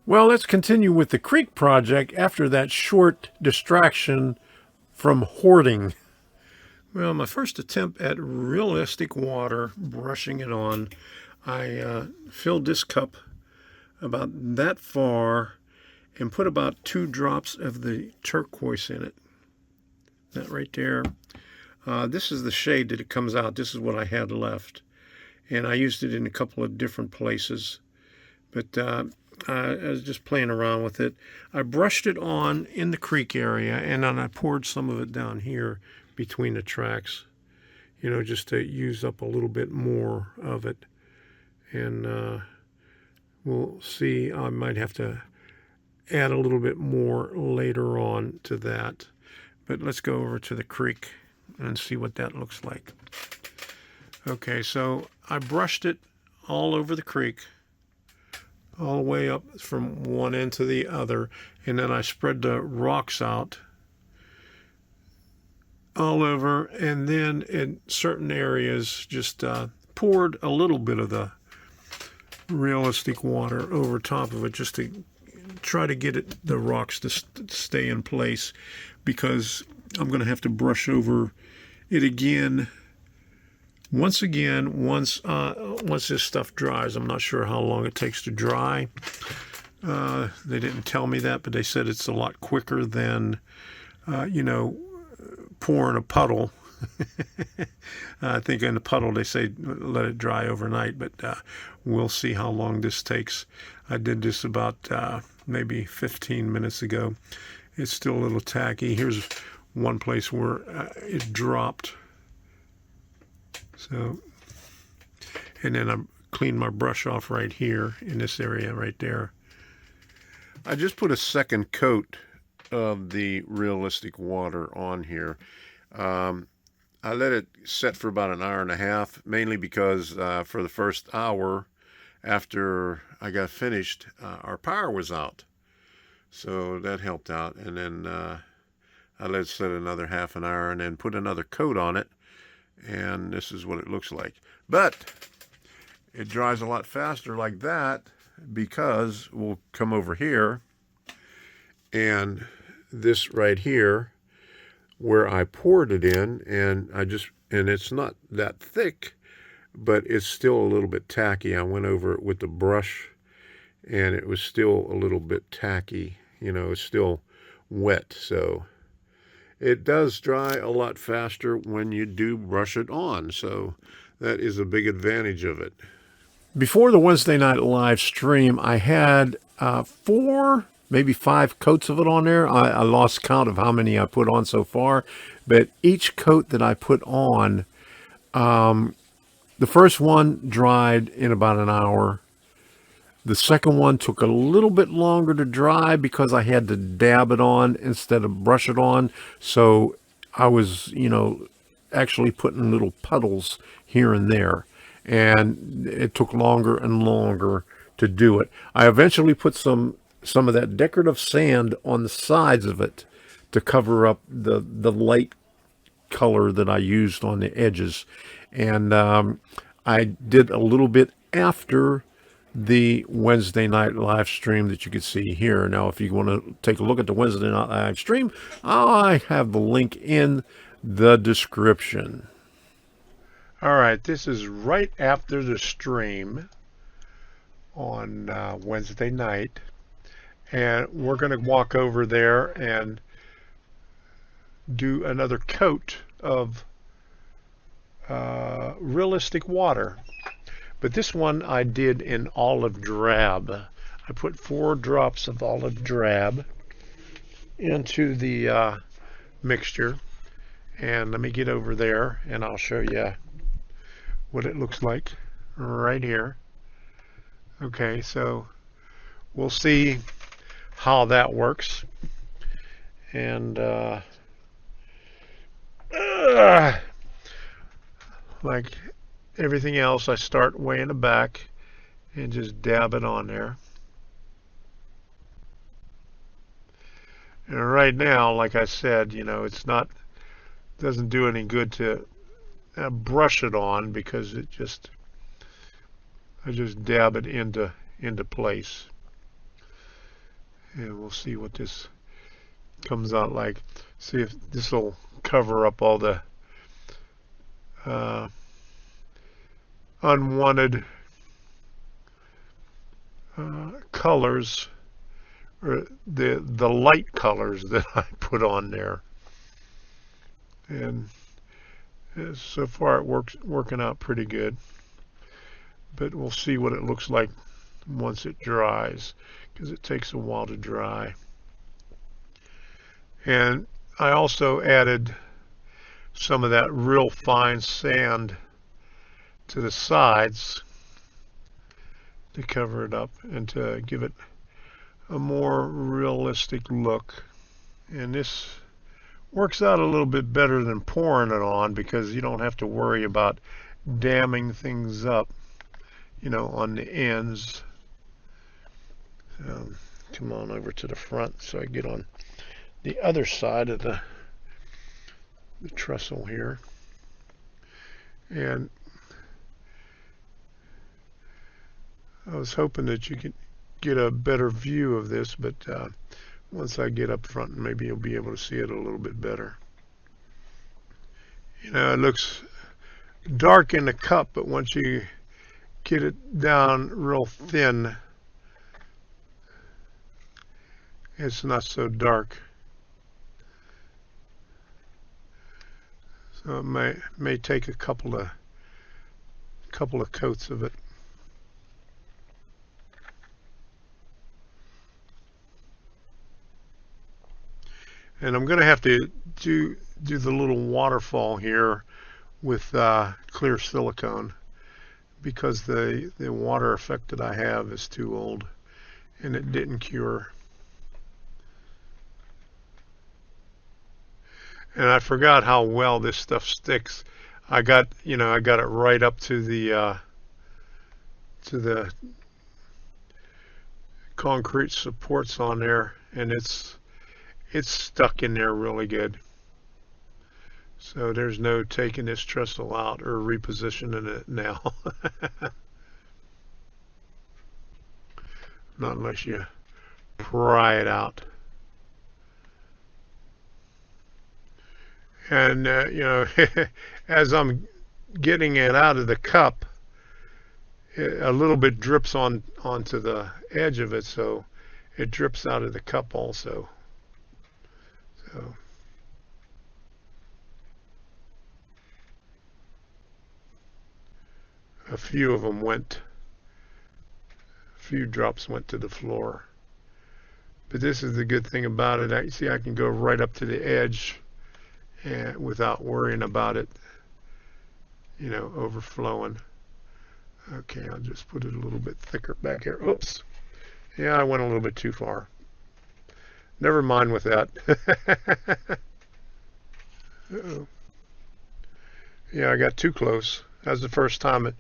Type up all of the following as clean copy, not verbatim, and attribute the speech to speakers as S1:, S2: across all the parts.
S1: Well, let's continue with the creek project after that short distraction from hoarding. Well, my first attempt at realistic water, brushing it on, I filled this cup about that far and put about 2 drops of the turquoise in it. That right there. This is the shade that it comes out. This is what I had left. And I used it in a couple of different places. But I was just playing around with it. I brushed it on in the creek area, and then I poured some of it down here between the tracks, you know, just to use up a little bit more of it. And we'll see. I might have to add a little bit more later on to that. But let's go over to the creek and see what that looks like. Okay, so I brushed it all over the creek, all the way up from one end to the other, and then I spread the rocks out all over, and then in certain areas just poured a little bit of the realistic water over top of it, just to try to get the rocks to stay in place, because I'm going to have to brush over it again once this stuff dries. I'm not sure how long it takes to dry. They didn't tell me that, but they said it's a lot quicker than pouring a puddle. I think in the puddle they say let it dry overnight, but we'll see how long this takes. I did this about maybe 15 minutes ago. It's still a little tacky. Here's one place where it dropped. So, and then I cleaned my brush off right here in this area right there. I just put a second coat of the realistic water on here. I let it set for about an hour and a half, mainly because for the first hour after I got finished, our power was out. So that helped out. And then I let it set another half an hour and then put another coat on it. And this is what it looks like. But it dries a lot faster like that, because we'll come over here, and this right here where I poured it in, and it's not that thick, but it's still a little bit tacky. I went over it with the brush, and it was still a little bit tacky. You know, it's still wet, so it does dry a lot faster when you do brush it on, so that is a big advantage of it. Before the Wednesday night live stream, I had 4, maybe 5 coats of it on there. I lost count of how many I put on so far, but each coat that I put on, the first one dried in about an hour. The second one took a little bit longer to dry because I had to dab it on instead of brush it on. So I was, actually putting little puddles here and there. And it took longer and longer to do it. I eventually put some of that decorative sand on the sides of it to cover up the light color that I used on the edges. And I did a little bit after the Wednesday night live stream that you can see here. Now, if you want to take a look at the Wednesday night live stream, I have the link in the description. All right, this is right after the stream on Wednesday night, and we're going to walk over there and do another coat of realistic water. But this one I did in olive drab. I put 4 drops of olive drab into the mixture. And let me get over there and I'll show you what it looks like right here. Okay, so we'll see how that works. And like everything else, I start way in the back and just dab it on there. And right now, like I said, doesn't do any good to brush it on, because I just dab it into place. And we'll see what this comes out like. See if this will cover up all the unwanted colors, or the light colors that I put on there. And so far it working out pretty good, but we'll see what it looks like once it dries, because it takes a while to dry. And I also added some of that real fine sand to the sides to cover it up and to give it a more realistic look. And this works out a little bit better than pouring it on, because you don't have to worry about damming things up, you know, on the ends. Come on over to the front so I get on the other side of the trestle here. And I was hoping that you could get a better view of this, but once I get up front, maybe you'll be able to see it a little bit better. You know, it looks dark in the cup, but once you get it down real thin, it's not so dark. So it may take a couple of coats of it. And I'm going to have to do the little waterfall here with clear silicone, because the water effect that I have is too old and it didn't cure. And I forgot how well this stuff sticks. I got it right up to the concrete supports on there, and it's stuck in there really good. So there's no taking this trestle out or repositioning it now. Not unless you pry it out. And you know, as I'm getting it out of the cup, a little bit drips onto the edge of it, so it drips out of the cup also. So a few drops went to the floor. But this is the good thing about it. I can go right up to the edge and without worrying about it, you know, overflowing. Okay, I'll just put it a little bit thicker back here. Oops. Yeah, I went a little bit too far. Never mind with that. Uh-oh. Yeah, I got too close. That was the first time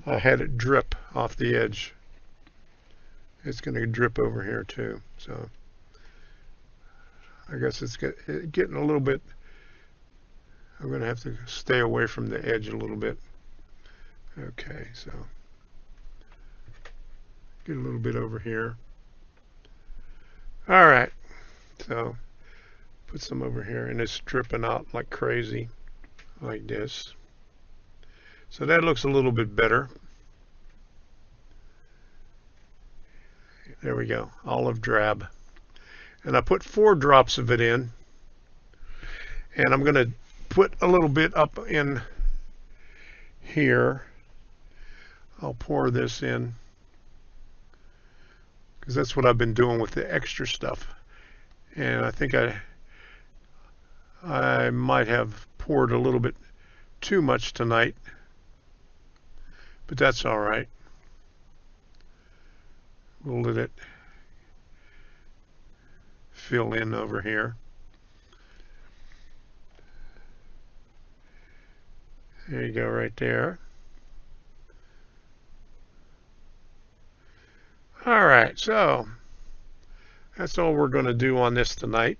S1: I had it drip off the edge. It's going to drip over here too. So I guess it's getting a little bit. I'm going to have to stay away from the edge a little bit. Okay, so get a little bit over here. All right, so put some over here, and it's dripping out like crazy, like this. So that looks a little bit better. There we go, olive drab. And I put 4 drops of it in, and I'm going to put a little bit up in here. I'll pour this in, because that's what I've been doing with the extra stuff. And I think I might have poured a little bit too much tonight, but that's all right. We'll let it fill in over here. There you go, right there. All right, so that's all we're going to do on this tonight.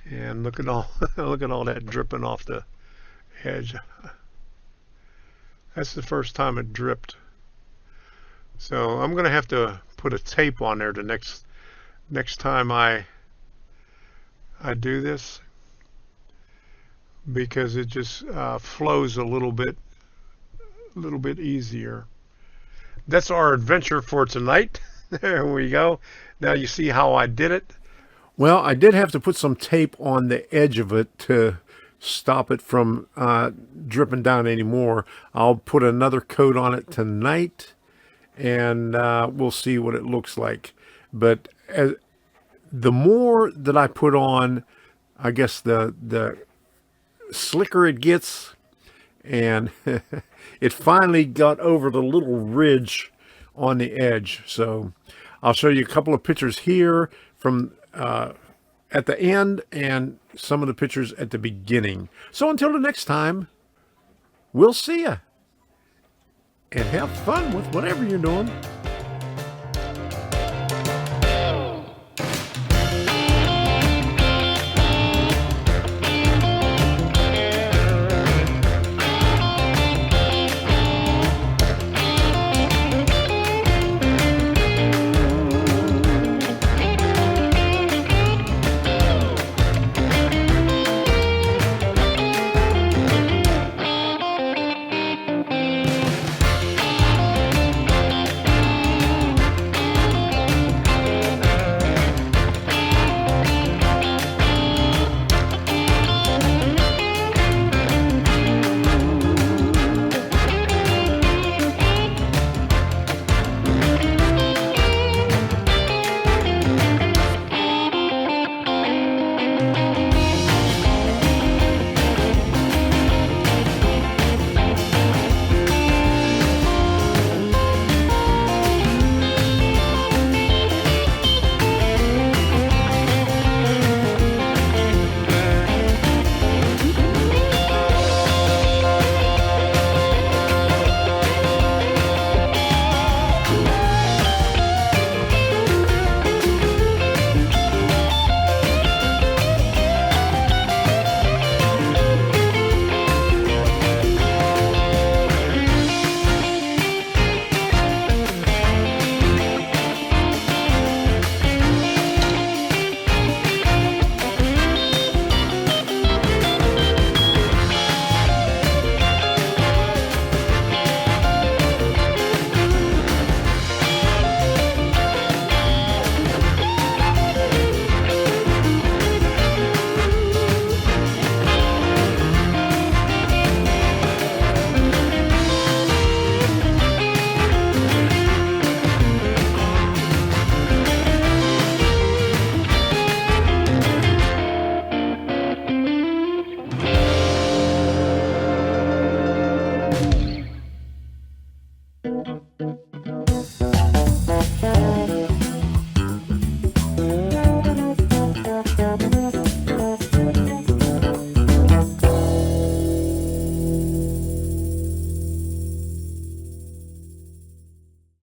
S1: And look at all look at all that dripping off the edge. That's the first time it dripped. So I'm going to have to put a tape on there the next time I do this, because it just flows a little bit easier. That's our adventure for tonight. There we go. Now you see how I did it. Well, I did have to put some tape on the edge of it to stop it from dripping down anymore. I'll put another coat on it tonight, and we'll see what it looks like. But the more that I put on, I guess the slicker it gets, and it finally got over the little ridge on the edge. So I'll show you a couple of pictures here from at the end and some of the pictures at the beginning. So until the next time, we'll see ya, and have fun with whatever you're doing.